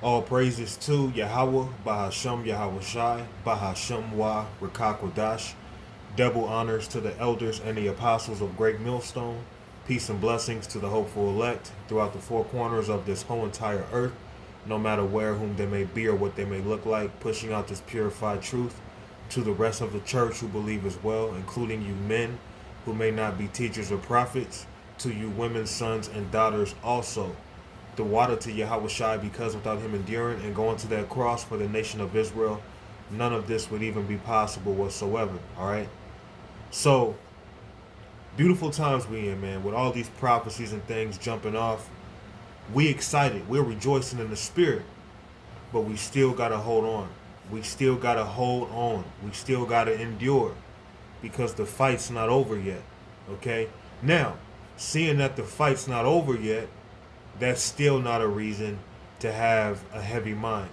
All praises to Yahweh, Bahasham Yahweh Shai, Bahasham Wa Rakakwadash. Double honors to the elders and the apostles of Great Millstone. Peace and blessings to the hopeful elect throughout the four corners of this whole entire earth, no matter where, whom they may be, or what they may look like, pushing out this purified truth to the rest of the church who believe as well, including you men who may not be teachers or prophets, to you women, sons, and daughters also. The water to Yahweh Shai, because without him enduring and going to that cross for the nation of Israel, none of this would even be possible whatsoever. All right. So, beautiful times we in, man, with all these prophecies and things jumping off. We excited. We're rejoicing in the spirit, but we still got to hold on. We still got to hold on. We still got to endure because the fight's not over yet. Okay? Now, seeing that the fight's not over yet, that's still not a reason to have a heavy mind.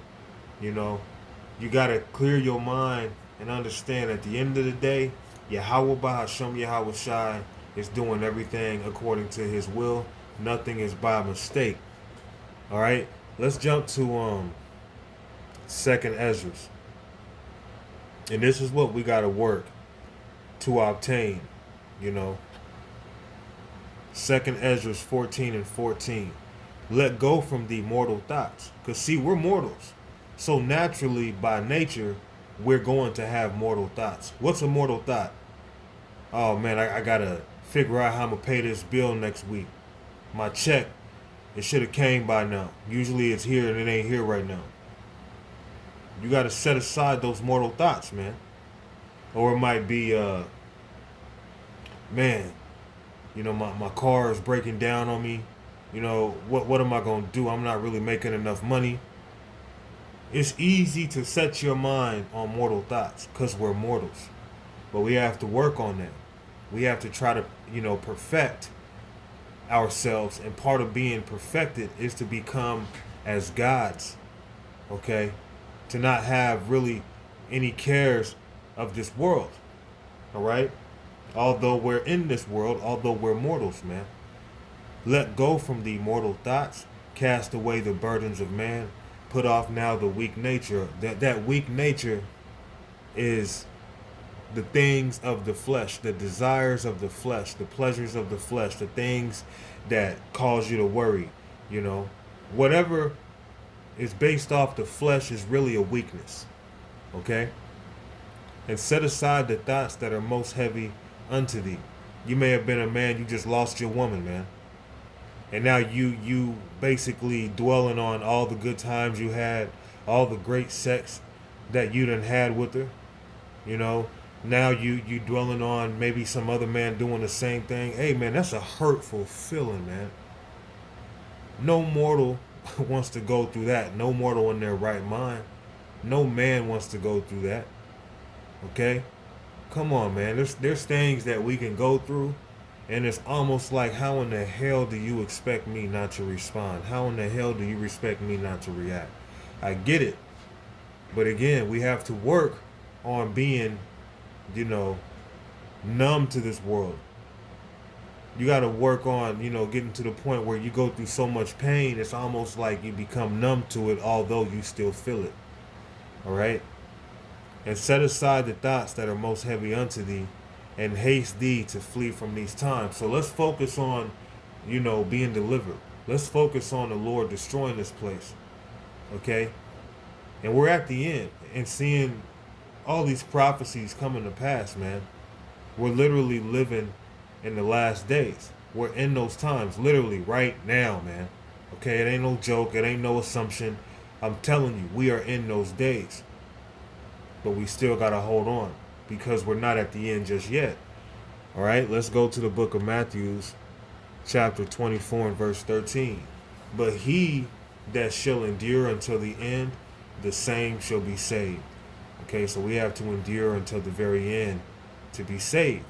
You know, you got to clear your mind and understand at the end of the day, Yahweh Bahasham Yahweh Shai is doing everything according to his will. Nothing is by mistake. All right, let's jump to second Esdras. And this is what we got to work to obtain, you know. Second Esdras 14 and 14. Let go from the mortal thoughts. Because, see, we're mortals. So, naturally, by nature, we're going to have mortal thoughts. What's a mortal thought? Oh, man, I got to figure out how I'm going to pay this bill next week. My check, it should have came by now. Usually it's here and it ain't here right now. You got to set aside those mortal thoughts, man. Or it might be, man, you know, my car is breaking down on me. You know, what am I going to do? I'm not really making enough money. It's easy to set your mind on mortal thoughts because we're mortals. But we have to work on that. We have to try to, you know, perfect ourselves. And part of being perfected is to become as gods, okay? To not have really any cares of this world, all right? Although we're in this world, although we're mortals, man. Let go from the mortal thoughts, cast away the burdens of man, put off now the weak nature. That weak nature is the things of the flesh, the desires of the flesh, the pleasures of the flesh, the things that cause you to worry, you know. Whatever is based off the flesh is really a weakness, okay? And set aside the thoughts that are most heavy unto thee. You may have been a man, you just lost your woman, man. And now you basically dwelling on all the good times you had, all the great sex that you done had with her, you know. Now you dwelling on maybe some other man doing the same thing. Hey, man, that's a hurtful feeling, man. No mortal wants to go through that. No mortal in their right mind. No man wants to go through that. Okay? Come on, man. There's things that we can go through, and it's almost like, how in the hell do you expect me not to respond? How in the hell do you expect me not to react? I get it. But again, we have to work on being, you know, numb to this world. You got to work on, you know, getting to the point where you go through so much pain, it's almost like you become numb to it, although you still feel it. All right? And set aside the thoughts that are most heavy unto thee, and haste thee to flee from these times. So let's focus on, you know, being delivered. Let's focus on the Lord destroying this place. Okay? And we're at the end and seeing all these prophecies coming to pass, man. We're literally living in the last days. We're in those times, literally right now, man. Okay, it ain't no joke. It ain't no assumption. I'm telling you, we are in those days. But we still got to hold on because we're not at the end just yet. All right, let's go to the book of Matthew, chapter 24 and verse 13. But he that shall endure until the end, the same shall be saved. Okay, so we have to endure until the very end to be saved.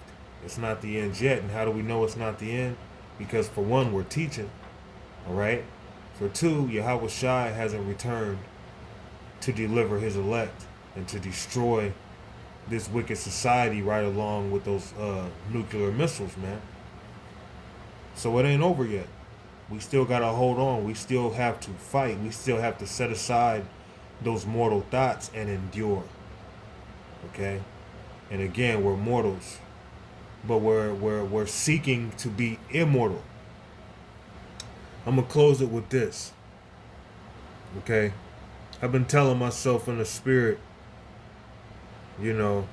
It's not the end yet. And how do we know it's not the end? Because for one, we're teaching. All right. For two, Yahweh Shai hasn't returned to deliver his elect and to destroy this wicked society right along with those nuclear missiles, man. So it ain't over yet. We still got to hold on. We still have to fight. We still have to set aside those mortal thoughts and endure. Okay? And again, we're mortals, but we're seeking to be immortal. I'm going to close it with this. Okay? I've been telling myself in the spirit, you know,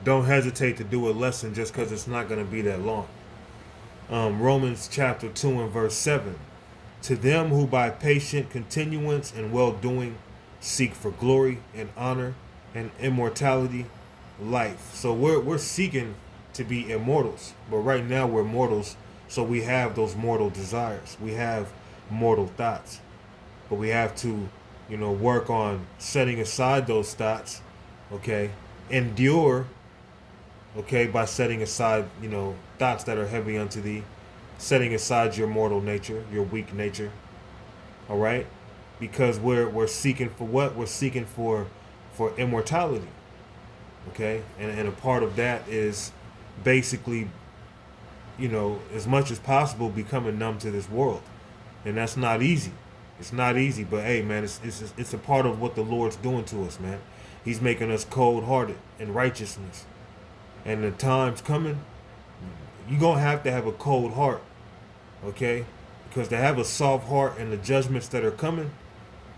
don't hesitate to do a lesson just because it's not going to be that long. Romans chapter 2 and verse 7. To them who by patient continuance and well-doing seek for glory and honor and immortality, life. So we're seeking to be immortals, but right now we're mortals, so we have those mortal desires. We have mortal thoughts, but we have to, work on setting aside those thoughts. Okay, endure. Okay, by setting aside, thoughts that are heavy unto thee, setting aside your mortal nature, your weak nature. All right, because we're seeking for what? We're seeking for immortality. Okay, and a part of that is basically, as much as possible, becoming numb to this world, and that's not easy. It's not easy, but hey, man, it's a part of what the Lord's doing to us, man. He's making us cold-hearted in righteousness. And the time's coming, you're going to have a cold heart, okay? Because to have a soft heart and the judgments that are coming,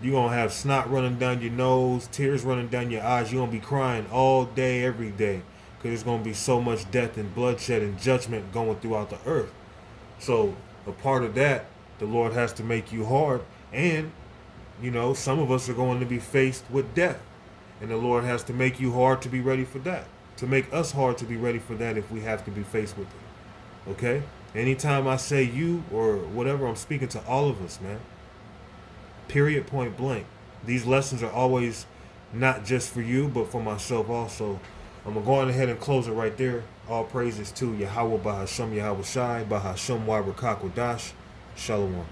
you're going to have snot running down your nose, tears running down your eyes. You're going to be crying all day, every day, because there's going to be so much death and bloodshed and judgment going throughout the earth. So a part of that, the Lord has to make you hard. And, some of us are going to be faced with death. And the Lord has to make you hard to be ready for that. To make us hard to be ready for that if we have to be faced with it. Okay? Anytime I say you or whatever, I'm speaking to all of us, man. Period, point blank. These lessons are always not just for you, but for myself also. I'm going to go on ahead and close it right there. All praises to Yahweh Bahasham Yahweh Shai, Bahasham Wabrakakwadash. Shalom.